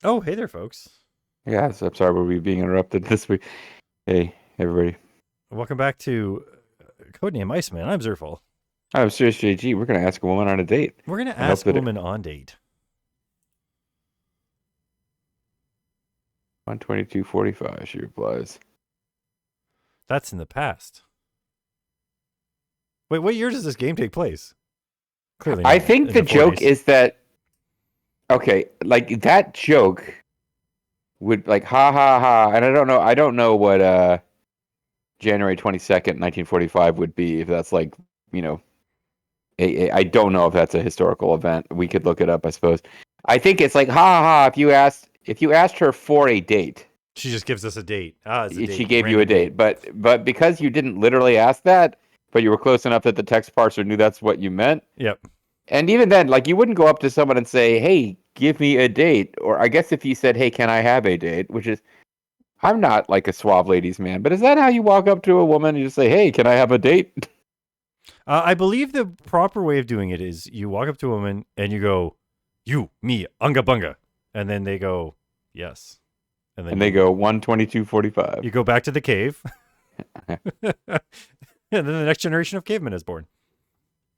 Oh, hey there, folks. Yeah, so I'm sorry we're being interrupted this week. Hey, everybody. Welcome back to Codename Iceman. I'm Zerfall. I'm MysterousJG. We're going to ask a woman on a date We're going to and hope ask a that it woman on date. 122:45, she replies. That's in the past. Wait, what year does this game take place? Clearly I not think in the the joke 40s. is that, okay, like that joke would like ha ha ha, and I don't know what January 22nd, 1945 would be if that's like, you know, I don't know if that's a historical event. We could look it up, I suppose. I think it's like ha ha ha if you asked her for a date. She just gives us a date. Ah, it's a She date, gave you a random date. date, but because you didn't literally ask that, but you were close enough that the text parser knew that's what you meant. Yep. And even then, like you wouldn't go up to someone and say, "Hey, give me a date." Or I guess if you said, "Hey, can I have a date?" Which is I'm not like a suave ladies man, but is that how you walk up to a woman and you just say, "Hey, can I have a date?" I believe the proper way of doing it is you walk up to a woman and you go, "You, me, unga bunga," and then they go, "Yes," and then And they go 122:45. you go back to the cave, and then the next generation of cavemen is born.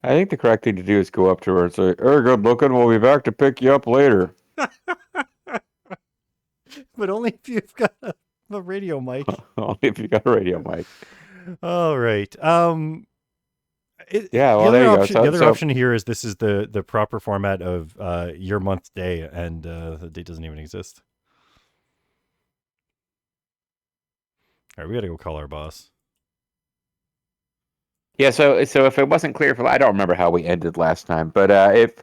I think the correct thing to do is go up to her and say, "Very good looking. We'll be back to pick you up later." But only if you've got a radio mic. Only if you got a radio mic. All right. Yeah, The well, there other you go. option, the So, other so option here is this is the proper format of year, month, day, and the date doesn't even exist. All right, we got to go call our boss. Yeah, so if it wasn't clear I don't remember how we ended last time, but if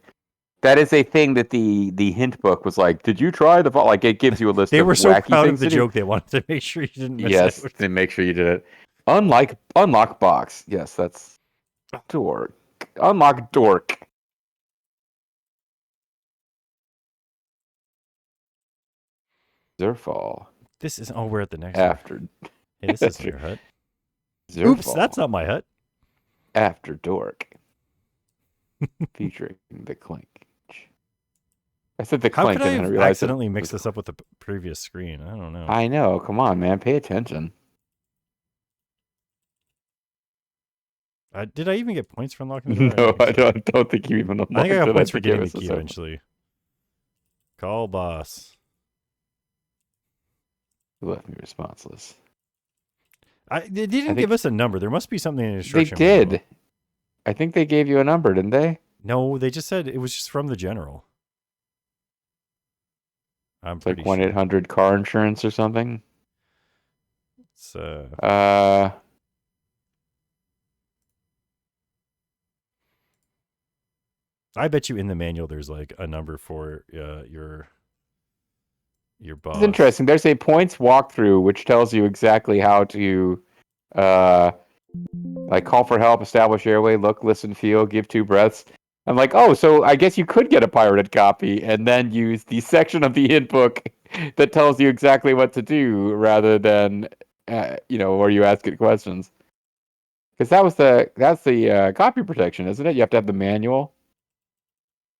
that is a thing that the hint book was like, did you try the like it gives you a list They of were so wacky proud of things the to do. joke they wanted to make sure you didn't miss Yes, out. to make sure you did it. Unlock box. Yes, that's dork. Unlock dork. Zerfall This is. Oh, we're at the next one. after Hey, this isn't your hut. Oops, that's Zerfall not my hut. after dork featuring the clink. I said the How could clink I and then I have realized it accidentally mixed was. this up with the previous screen? I don't know. I know. Come on, man. Pay attention. Did I even get points for unlocking the door? I don't No, think I so. don't think you even I think I unlocked got it. I points for think it getting the was key just open. eventually. Call boss. You left me responseless. They I didn't give think us a number. There must be something in the they instruction manual. did. I think they gave you a number, didn't they? No, they just said it was just from the general. I'm It's like pretty one eight sure. hundred car insurance or something. It's Uh, I bet you in the manual there's like a number for your it's boss. interesting. There's a points walkthrough which tells you exactly how to uh like call for help, establish airway, look, listen, feel, give two breaths. I'm like, oh, so I guess you could get a pirated copy and then use the section of the hint book that tells you exactly what to do rather than where you ask it questions. Because that's the copy protection, isn't it? You have to have the manual.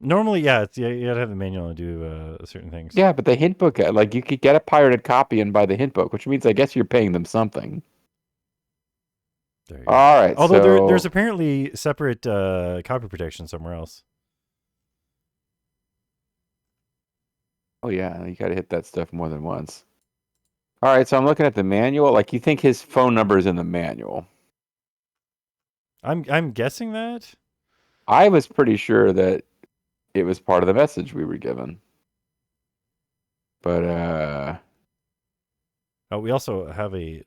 Normally, yeah, you gotta have the manual and do certain things. Yeah, but the hint book, like you could get a pirated copy and buy the hint book, which means I guess you're paying them something. There you go. All right, Although there's so apparently separate copy protection somewhere else. oh yeah, you got to hit that stuff more than once. All right, so I'm looking at the manual. Like you think his phone number is in the manual? I'm guessing that. I was pretty sure that it was part of the message we were given, but We also have a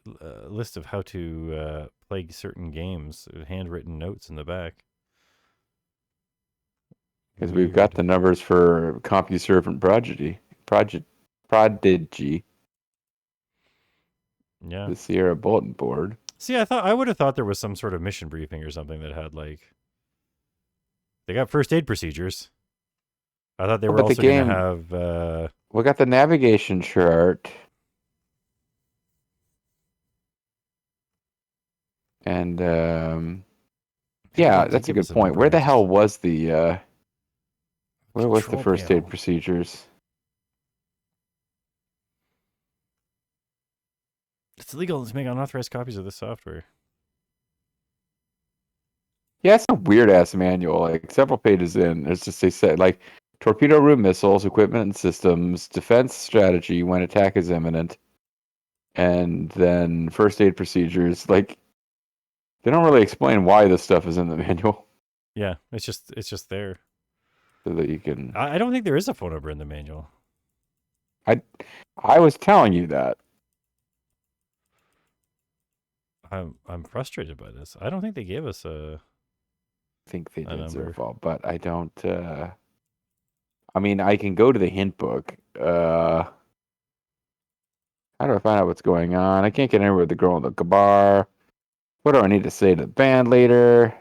list of how to play certain games, handwritten notes in the back. because we've got Weird. the numbers for CompuServe Prodigy, Yeah. the Sierra bulletin board. See, I would have thought there was some sort of mission briefing or something that had like they got first aid procedures. I thought they Oh, were but the also going to game, have. we got the navigation chart, and Maybe they yeah, did that's a give good us a point. number. Where And I the hell just was the control first aid panel. procedures? It's illegal to make unauthorized copies of this software. Yeah, it's a weird ass manual. Like several pages in, there's just they said like torpedo room missiles, equipment and systems, defense strategy when attack is imminent, and then first aid procedures. Like they don't really explain why this stuff is in the manual, Yeah, it's just there. so that you can. I don't think there is a phone number in the manual. I was telling you that. I'm frustrated by this. I don't think they gave us a I think they did number. Zerfall, but I don't. I mean, I can go to the hint book. How do I find out what's going on? I can't get anywhere with the girl in the bar. What do I need to say to the band leader?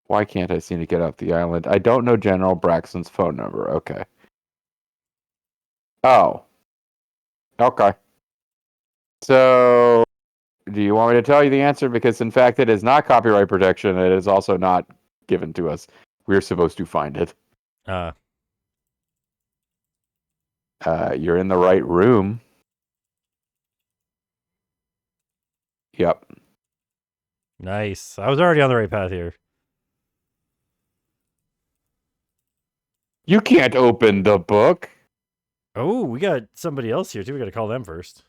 Why can't I seem to get off the island? I don't know General Braxton's phone number. Okay. Oh. Okay. So, do you want me to tell you the answer? Because, in fact, it is not copyright protection. It is also not given to us. We're supposed to find it. You're in the right room. Yep. Nice. I was already on the right path here. You can't open the book. Oh, we got somebody else here too. We got to call them first.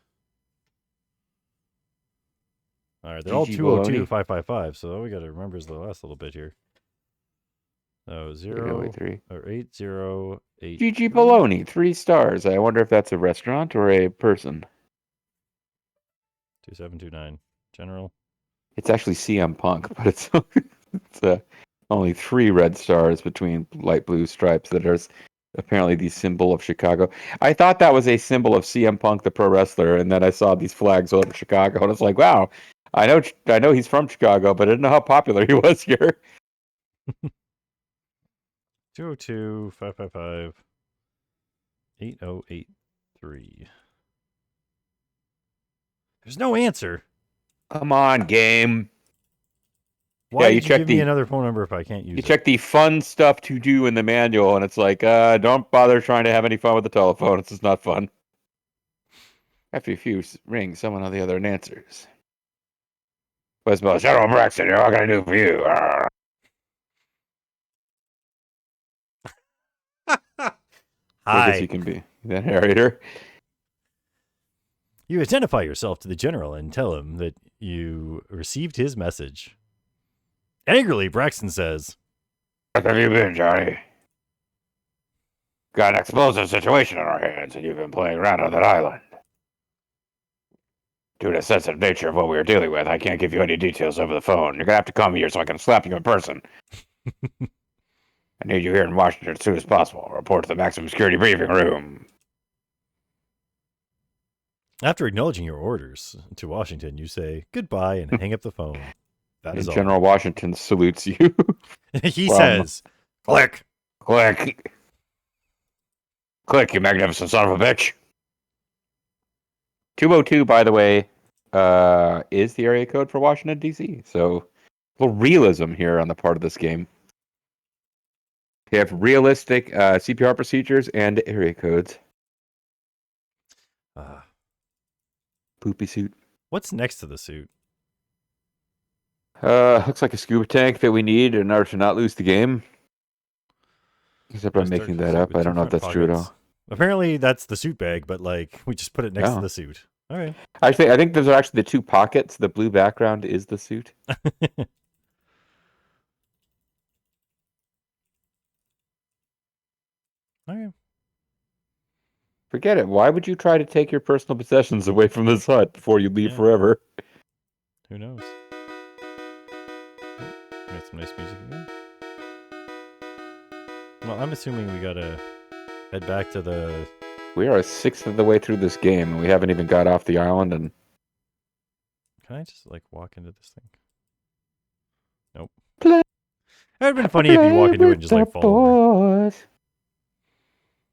All right, they're all GG 202 baloney. 555. So all we got to remember is the last little bit here. So 0 3. or 8083. GG Baloney, 3 stars. I wonder if that's a restaurant or a person. 2729. General. It's actually CM Punk, but it's only 3 red stars between light blue stripes that are apparently the symbol of Chicago. I thought that was a symbol of CM Punk, the pro wrestler, and then I saw these flags over Chicago, and it's like, wow, I know he's from Chicago, but I didn't know how popular he was here. 202 555 8083. There's no answer. Come on, game. Why you did you give me the another phone number if I can't use you it? check the fun stuff to do in the manual, and it's like, don't bother trying to have any fun with the telephone. It's just not fun. After a few rings, someone on the other end answers. Westball, General Braxton, what can I do for you? I guess Hi. you can be the narrator. You identify yourself to the general and tell him that you received his message. Angrily, Braxton says, Where have you been, Johnny? Got an explosive situation on our hands, and you've been playing around on that island. Due to the sensitive nature of what we were dealing with, I can't give you any details over the phone. You're gonna have to come here so I can slap you in person. I need you here in Washington as soon as possible. Report to the maximum security briefing room. after acknowledging your orders to Washington, you say goodbye and hang up the phone. That is And all. General Washington salutes you. He says, click. Click. Click, you magnificent son of a bitch. 202, by the way, is the area code for Washington, D.C. So, a little realism here on the part of this game. They have realistic CPR procedures and area codes. Poopy suit. What's next to the suit? Looks like a scuba tank that we need in order to not lose the game. Except I'm Just making dark that suit up. with I two don't know if front that's true at pockets. all. Apparently, that's the suit bag, but like we just put it next to Oh. the suit. All right. Actually, I think those are actually the 2 pockets. The blue background is the suit. Okay. Forget it. Why would you try to take your personal possessions away from this hut before you leave forever? Who knows? Got some nice music again. Well, I'm assuming we gotta head back to the. We are a sixth of the way through this game, and we haven't even got off the island. And Can I just like walk into this thing? Nope. Play, It would have been funny if you walk into it and just like fall over.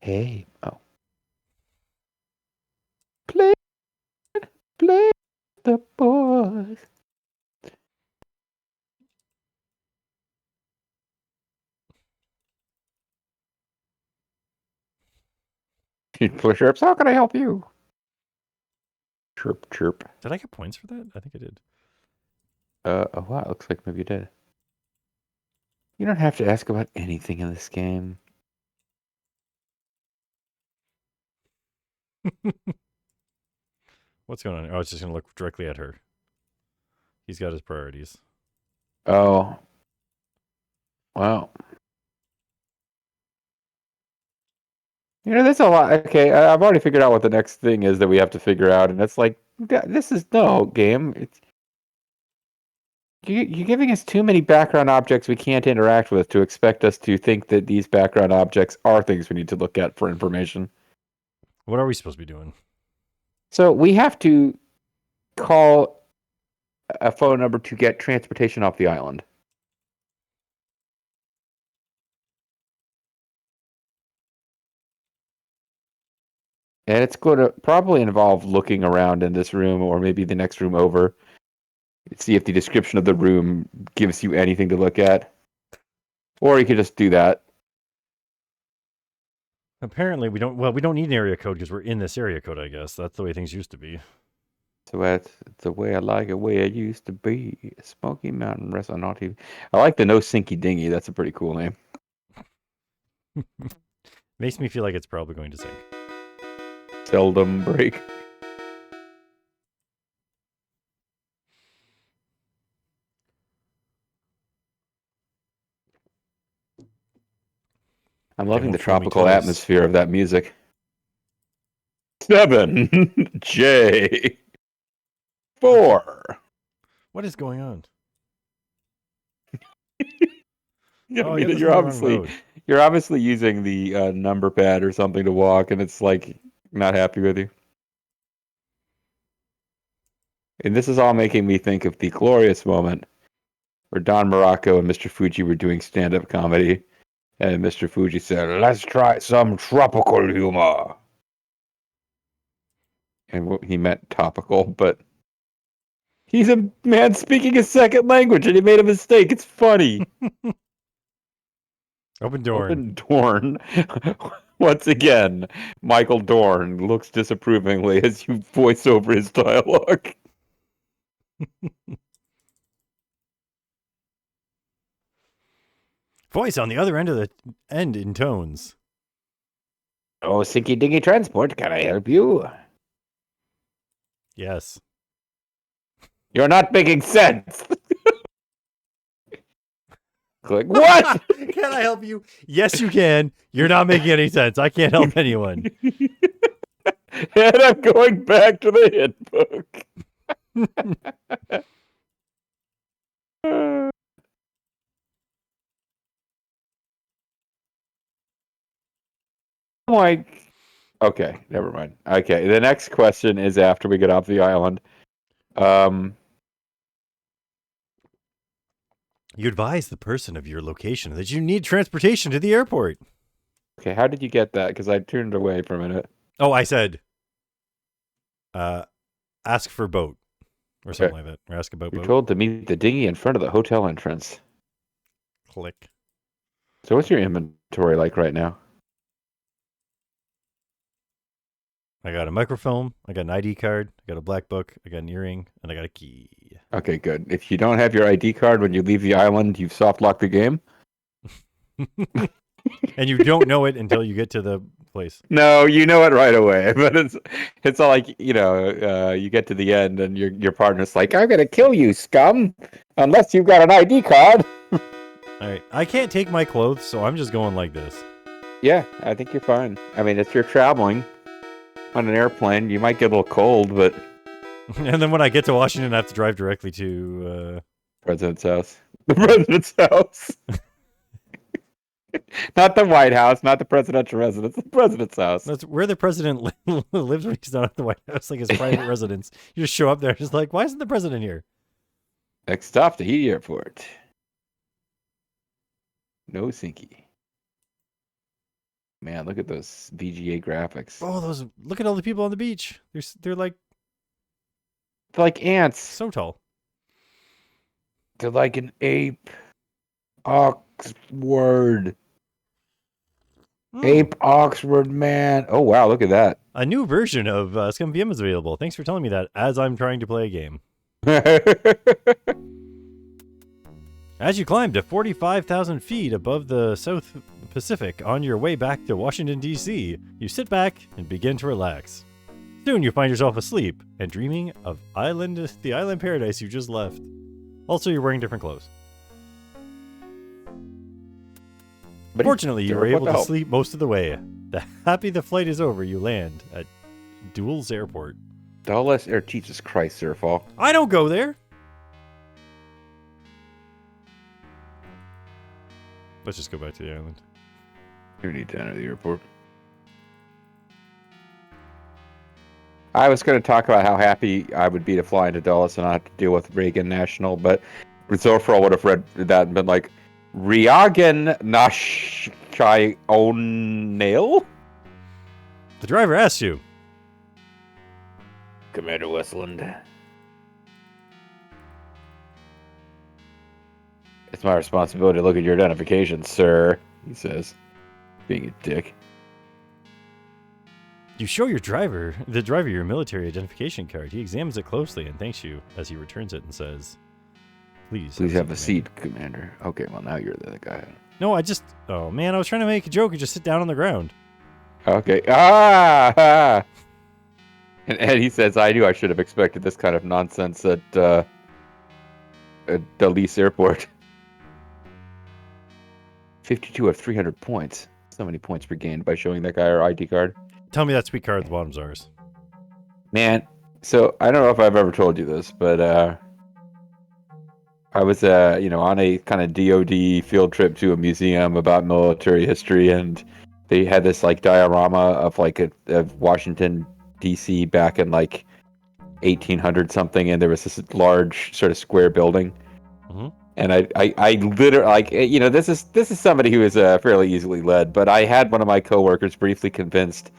Hey, oh. Play with the boys. Push-ups. How can I help you? Chirp, chirp. Did I get points for that? I think I did. Oh wow, looks like maybe you did. You don't have to ask about anything in this game. What's going on? Oh, it's just going to look directly at her. He's got his priorities. Oh. Wow. There's a lot. Okay, I've already figured out what the next thing is that we have to figure out, and it's like, this is no game. You're giving us too many background objects we can't interact with to expect us to think that these background objects are things we need to look at for information. What are we supposed to be doing? So we have to call a phone number to get transportation off the island. And it's going to probably involve looking around in this room or maybe the next room over. See if the description of the room gives you anything to look at. Or you could just do that. Apparently, we don't. Well, we don't need an area code because we're in this area code. I guess that's the way things used to be. So that's the way I like it, way I used to be. Smoky Mountain Restaurant on TV. I like the No Sinky Dingy. That's a pretty cool name. Makes me feel like it's probably going to sink. Seldom break. I'm loving the tropical atmosphere of that music. 7J 4. What is going on? You're obviously using the number pad or something to walk, and it's like not happy with you. And this is all making me think of the glorious moment where Don Morocco and Mr. Fuji were doing stand-up comedy, and Mr. Fuji said, "Let's try some tropical humor." And he meant topical, but he's a man speaking a second language, and he made a mistake. It's funny. Open Dorn. Open Dorn. Once again, Michael Dorn looks disapprovingly as you voice over his dialogue. Voice on the other end of the end in tones. Oh, Sinky Dingy Transport, can I help you? Yes. You're not making sense. Click. What? Can I help you? Yes, you can. You're not making any sense. I can't help anyone. And I'm going back to the hit book. Like, okay, never mind. Okay, the next question is after we get off the island. You advise the person of your location that you need transportation to the airport. Okay, how did you get that? Because I turned away for a minute. Oh, I said, ask for boat or something like that. Or ask about boat. You're told to meet the dinghy in front of the hotel entrance. Click. So what's your inventory like right now? I got a microfilm. I got an ID card. I got a black book. I got an earring, and I got a key. Okay, good. If you don't have your ID card when you leave the island, you've soft locked the game. And you don't know it until you get to the place. No, you know it right away. But it's all like, you get to the end and your partner's like, "I'm gonna kill you, scum, unless you've got an ID card." All right, I can't take my clothes, so I'm just going like this. Yeah, I think you're fine. I mean, if you're traveling on an airplane, you might get a little cold, but. And then when I get to Washington, I have to drive directly to President's house. The president's house. Not the White House, not the presidential residence, the president's house. That's where the president lives when he's not at the White House, like his private residence. You just show up there, just like, why isn't the president here? Next stop, Tahiti Airport. No Sinky. Man, look at those VGA graphics. Oh, look at all the people on the beach. They're like ants. So tall. They're like an ape. Oxword. Ape Oxford, man. Oh, wow, look at that. A new version of Scum VM is available. Thanks for telling me that as I'm trying to play a game. As you climb to 45,000 feet above the South Pacific on your way back to Washington, D.C., you sit back and begin to relax. Soon you find yourself asleep and dreaming of the island paradise you just left. Also, you're wearing different clothes. Fortunately, you were able to sleep most of the way. Happy the flight is over, you land at Dulles Airport. Dulles Air, Jesus Christ, Zerfall. I don't go there. Let's just go back to the island. You need to enter the airport. I was going to talk about how happy I would be to fly into Dulles and not have to deal with Reagan National, but Zerfall would have read that and been like, Reagan Nashai O'Neill? The driver asks you. Commander Westland. It's my responsibility to look at your identification, sir, he says, being a dick. You show the driver your military identification card. He examines it closely and thanks you as he returns it and says, Please have a seat, Commander. Okay, well, now you're the guy. No, oh man, I was trying to make a joke and just sit down on the ground. Okay. And he says, I should have expected this kind of nonsense at Dulles Airport. 52 of 300 points. So many points regained by showing that guy our ID card. Tell me that sweet card at the bottom's ours. Man, so I don't know if I've ever told you this, but I was on a kind of DoD field trip to a museum about military history, and they had this like diorama of like of Washington D.C. back in like 1800 something, and there was this large sort of square building. Mm-hmm. And I literally, like, this is somebody who is fairly easily led, but I had one of my coworkers briefly convinced.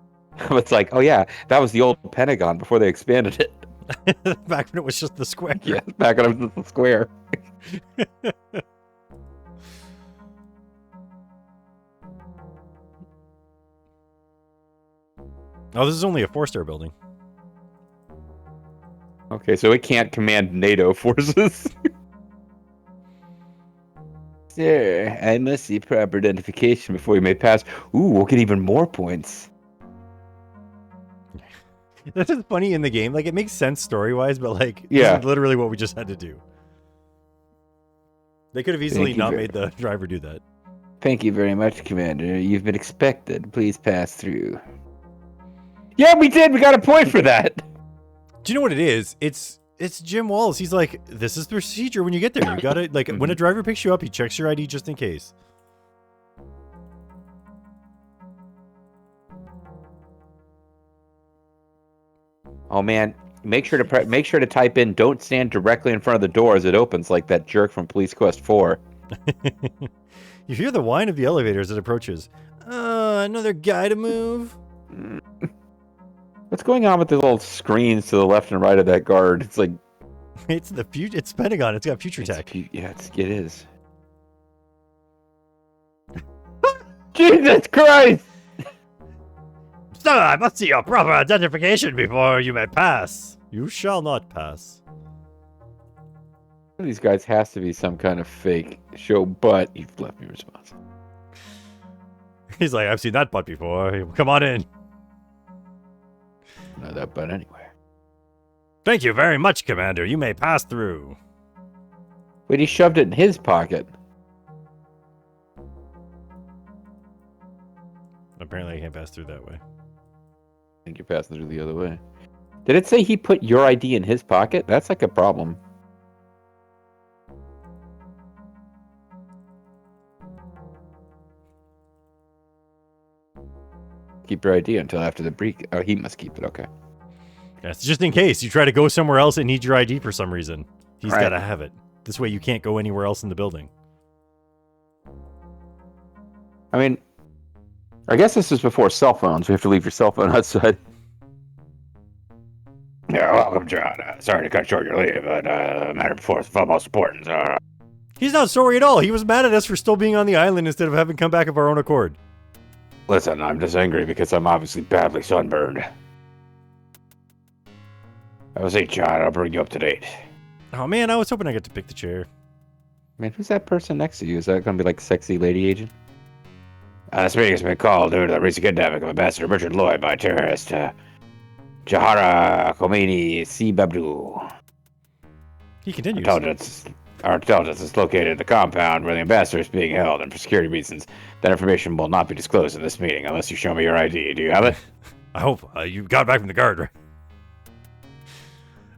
It's like, oh yeah, that was the old Pentagon before they expanded it. Back when it was just the square. Yeah, back when it was just the square. Oh, this is only a 4-star building. Okay, so it can't command NATO forces. Sir, I must see proper identification before you may pass. Ooh, we'll get even more points. That's just funny in the game. Like, it makes sense story-wise, but, like, yeah. This is literally what we just had to do. They could have easily not made the driver do that. Thank you very much, Commander. You've been expected. Please pass through. Yeah, we did! We got a point for that! Do you know what it is? It's Jim Wallace. He's like, this is the procedure when you get there. You gotta, like, when a driver picks you up, he checks your ID just in case. Oh man, make sure to type in "don't stand directly in front of the door" as it opens, like that jerk from Police Quest 4. You hear the whine of the elevator as it approaches. Another guy to move. What's going on with the little screens to the left and right of that guard? It's like it's the future. It's Pentagon. It's got future tech. Yeah, it is. Jesus Christ! Sir, I must see your proper identification before you may pass. You shall not pass. One of these guys has to be some kind of fake show, but you've left me responsible. He's like, I've seen that butt before. Come on in. Not that butt anywhere. Thank you very much, Commander. You may pass through. Wait, he shoved it in his pocket. Apparently I can't pass through that way. I think you're passing through the other way. Did it say he put your ID in his pocket? That's like a problem. Keep your ID until after the break. Oh, he must keep it. Okay. That's just in case you try to go somewhere else and need your ID for some reason. He's got to have it. This way you can't go anywhere else in the building. I mean, I guess this is before cell phones. We have to leave your cell phone outside. Yeah, welcome, John. Sorry to cut short your leave, but matter before is of most importance. He's not sorry at all. He was mad at us for still being on the island instead of having come back of our own accord. Listen, I'm just angry because I'm obviously badly sunburned. I was 8, John. I'll bring you up to date. Oh man, I was hoping I got to pick the chair. Man, who's that person next to you? Is that going to be like sexy lady agent? This meeting has been called due to the recent kidnapping of Ambassador Richard Lloyd by terrorist Jahara Khomeini C. Babdu. He continues. Our intelligence is located at the compound where the ambassador is being held, and for security reasons, that information will not be disclosed in this meeting unless you show me your ID. Do you have it? I hope you got back from the guard, right?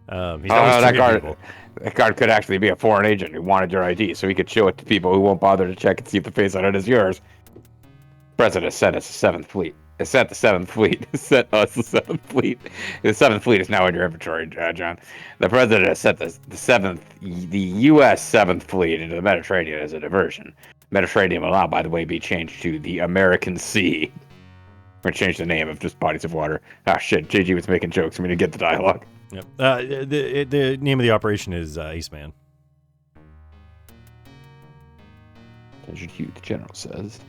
That guard could actually be a foreign agent who wanted your ID, so he could show it to people who won't bother to check and see if the face on it is yours. The President sent us the 7th Fleet. It sent the 7th Fleet. It sent us the 7th Fleet. The 7th Fleet is now in your inventory, John. The President has sent the U.S. 7th Fleet into the Mediterranean as a diversion. Mediterranean will now, by the way, be changed to the American Sea. We're going to change the name of just bodies of water. Ah, shit. JG was making jokes. I'm going to get the dialogue. Yep. The name of the operation is Iceman. Attention Hugh, the General says. ...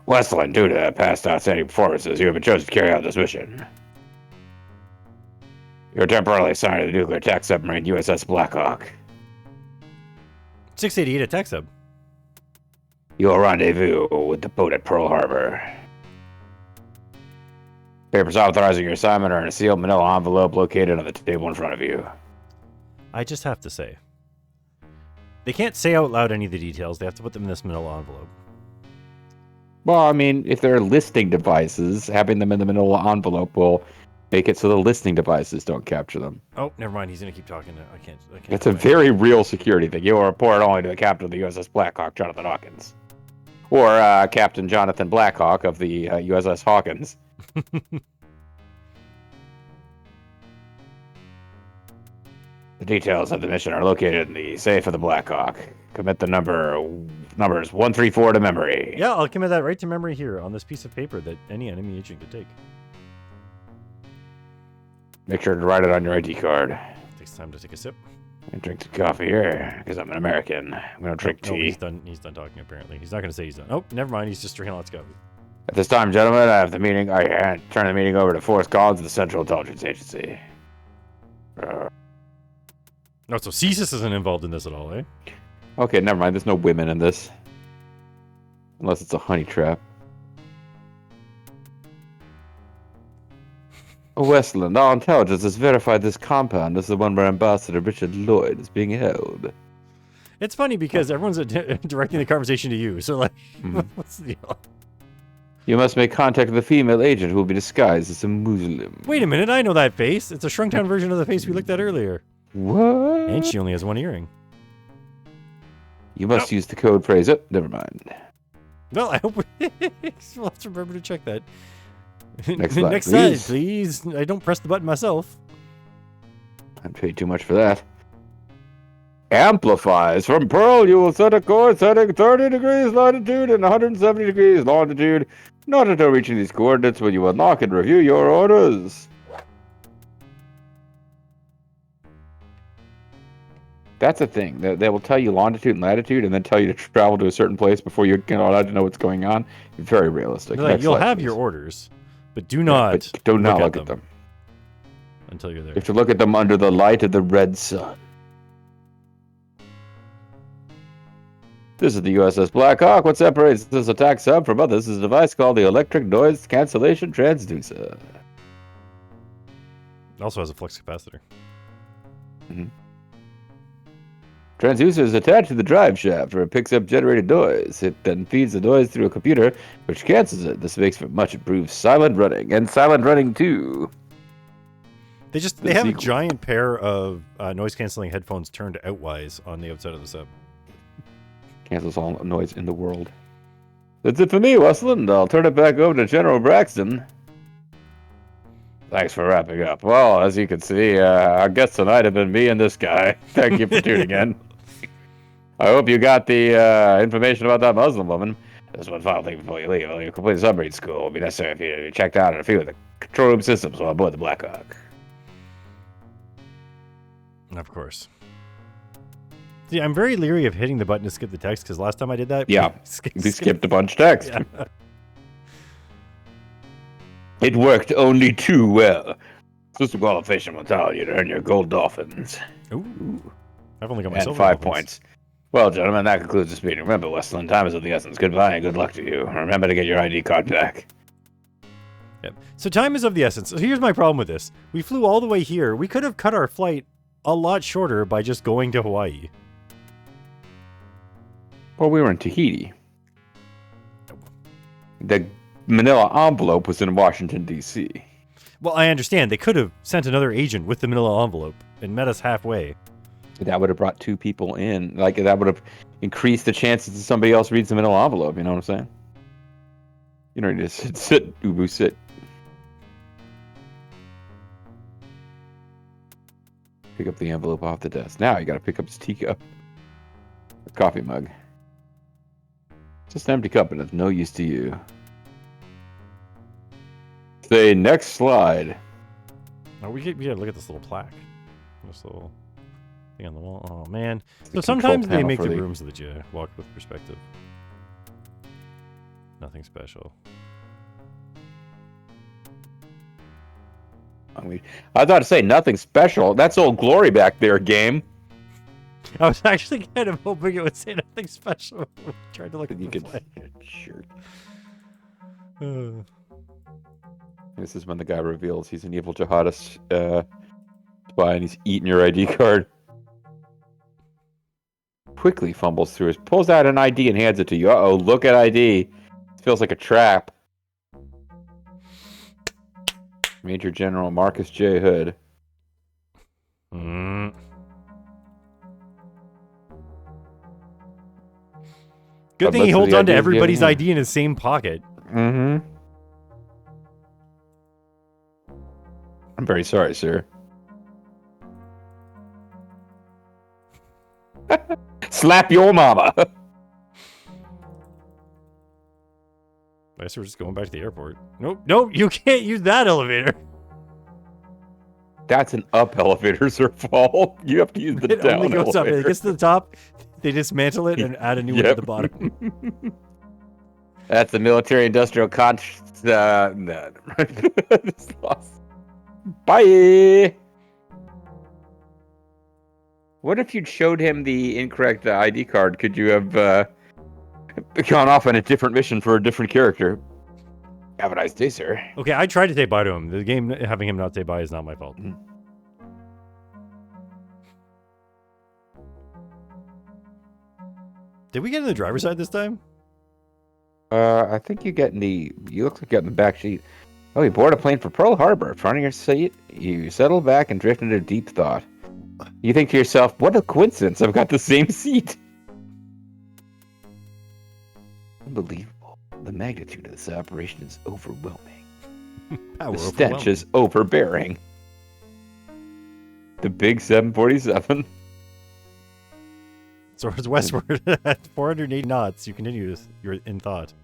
Westland, due to past outstanding performances, you have been chosen to carry out this mission. You're temporarily assigned to the nuclear attack submarine USS Blackhawk. 688 attack sub. You will rendezvous with the boat at Pearl Harbor. Papers authorizing your assignment are in a sealed manila envelope located on the table in front of you. I just have to say, they can't say out loud any of the details. They have to put them in this manila envelope. Well, I mean, if they're listing devices, having them in the manila envelope will make it so the listing devices don't capture them. Oh, never mind. He's going to keep talking. I can't. It's a very real security thing. You will report only to the captain of the USS Blackhawk, Jonathan Hawkins. Or Captain Jonathan Blackhawk of the USS Hawkins. The details of the mission are located in the safe of the Blackhawk. Commit the numbers 134 to memory. Yeah, I'll commit that right to memory here on this piece of paper that any enemy agent could take. Make sure to write it on your ID card. Takes time to take a sip. And drink some coffee here, because I'm an American. I'm going to drink tea. Oh, he's done talking, apparently. He's not going to say he's done. Oh, never mind. He's just drinking lots of coffee. At this time, gentlemen, I turn the meeting over to Forrest Collins of the Central Intelligence Agency. No, so CSIS isn't involved in this at all, eh? Okay, never mind. There's no women in this. Unless it's a honey trap. Westland, our intelligence has verified this compound as the one where Ambassador Richard Lloyd is being held. It's funny because everyone's directing the conversation to you, so like, what's the deal? You must make contact with a female agent who will be disguised as a Muslim. Wait a minute, I know that face. It's a shrunk-down version of the face we looked at earlier. What? And she only has one earring. You must use the code phrase. Oh, never mind. Well, I hope we'll have to remember to check that. Next slide, Next please. slide, please. I don't press the button myself. I'm paid too much for that. Amplifies. From Pearl, you will set a course setting 30 degrees latitude and 170 degrees longitude. Not until reaching these coordinates will you unlock and review your orders. That's a thing. They will tell you longitude and latitude and then tell you to travel to a certain place before you're allowed to know what's going on. Very realistic. Like, you'll have your orders, but do not, do not look at them until you're there. You have to look at them under the light of the red sun. This is the USS Blackhawk. What separates this attack sub from others is a device called the Electric Noise Cancellation Transducer. It also has a flux capacitor. Mm-hmm. Transducer is attached to the drive shaft where it picks up generated noise. It then feeds the noise through a computer, which cancels it. This makes for much improved silent running, and silent running too. They have a giant pair of noise-canceling headphones turned outwise on the outside of the sub. Cancels all noise in the world. That's it for me, Westland. I'll turn it back over to General Braxton. Thanks for wrapping up. Well, as you can see, our guests tonight have been me and this guy. Thank you for tuning in. I hope you got the information about that Muslim woman. There's one final thing before you leave. When you complete submarine school, it will be necessary for you to check out a few of the control room systems while aboard the Blackhawk. Of course. See, I'm very leery of hitting the button to skip the text because last time I did that, Yeah, we skipped a bunch of text. Yeah. It worked only too well. System qualification will tell you to earn your gold dolphins. Ooh. I've only got my And silver 5 dolphins. points. Well, gentlemen, that concludes this meeting. Remember, Westland, time is of the essence. Goodbye and good luck to you. Remember to get your ID card back. Yep. So time is of the essence. So here's my problem with this. We flew all the way here. We could have cut our flight a lot shorter by just going to Hawaii. Well, we were in Tahiti. The Manila envelope was in Washington, D.C. Well, I understand. They could have sent another agent with the Manila envelope and met us halfway. That would have brought 2 people in. Like, that would have increased the chances that somebody else reads the Manila envelope. You know what I'm saying? You don't need to sit, Ubu, sit. Pick up the envelope off the desk. Now you got to pick up his teacup. Or coffee mug. It's just an empty cup and it's no use to you. Say, next slide. Oh, we gotta look at this little plaque. This little thing on the wall. Oh, man. So sometimes they make the rooms so that you walk with perspective. Nothing special. I thought to say nothing special. That's Old Glory back there, game. I was actually kind of hoping it would say nothing special. Tried to look at the flag. Sure. Uh, This is when the guy reveals he's an evil jihadist spy and he's eating your ID card. Quickly fumbles through his, pulls out an ID and hands it to you. Uh-oh, look at ID. It feels like a trap. Major General Marcus J. Hood. Good thing he holds on to everybody's ID in his same pocket. Mm-hmm. I'm very sorry, sir. Slap your mama. I guess we're just going back to the airport. Nope, you can't use that elevator. That's an up elevator, Zerfall. You have to use the It down only goes elevator. up. It gets to the top, they dismantle it and add a new one at the bottom. That's the military-industrial no. Bye. What if you'd showed him the incorrect ID card? Could you have gone off on a different mission for a different character? Have a nice day, sir. Okay, I tried to say bye to him. The game having him not say bye is not my fault. Did we get in the driver's side this time? I think you look like you got in the back seat. Oh, you board a plane for Pearl Harbor. Front of your seat, you settle back and drift into deep thought. You think to yourself, what a coincidence, I've got the same seat. Unbelievable. The magnitude of this operation is overwhelming. The stench is overbearing. The big 747. Soars westward at 480 knots. You continue you're in thought.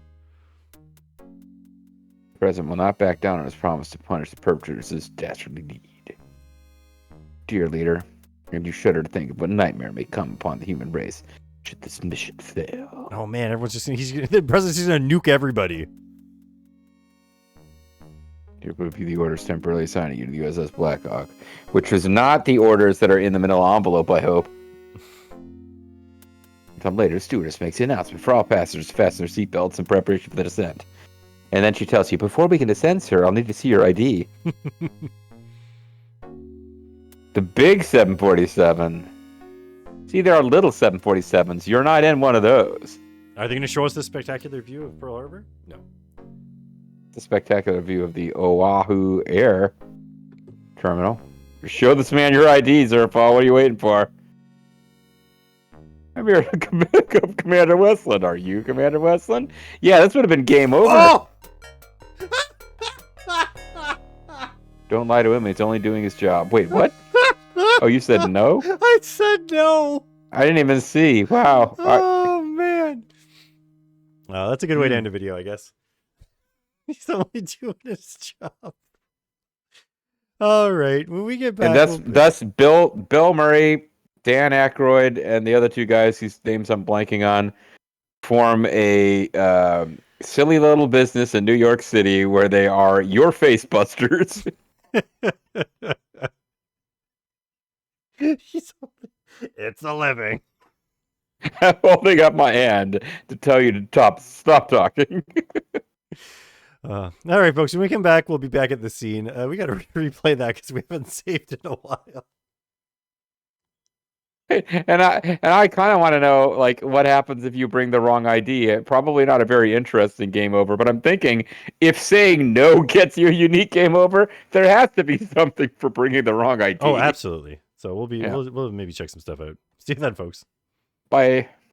The president will not back down on his promise to punish the perpetrators of this dastardly deed. Dear leader, you shudder to think of what nightmare may come upon the human race should this mission fail. Oh man, everyone's just the president's gonna nuke everybody. Here would be the orders temporarily assigning you to the USS Blackhawk, which was not the orders that are in the manila envelope, I hope. Some later, the stewardess makes the announcement for all passengers to fasten their seatbelts in preparation for the descent. And then she tells you, before we can descend, sir, I'll need to see your ID. The big 747. See, there are little 747s. You're not in one of those. Are they going to show us the spectacular view of Pearl Harbor? No. The spectacular view of the Oahu Air Terminal. Show this man your IDs, Zerfall. What are you waiting for? I'm here, Commander Westland. Are you Commander Westland? Yeah, this would have been game over. Oh! Don't lie to him. He's only doing his job. Wait, what? Oh, you said no? I said no. I didn't even see. Wow. Oh, man. That's a good way to end a video, I guess. He's only doing his job. All right. When we get back... And thus Bill Murray Dan Aykroyd and the other two guys whose names I'm blanking on form a silly little business in New York City where they are your face busters. It's a living. I'm holding up my hand to tell you to stop talking. All right, folks. When we come back, we'll be back at the scene. We got to replay that because we haven't saved in a while. And I kind of want to know like what happens if you bring the wrong ID. Probably not a very interesting game over, but I'm thinking if saying no gets you a unique game over, there has to be something for bringing the wrong ID. Oh, absolutely. So Yeah. we'll maybe check some stuff out. See you then, folks. Bye.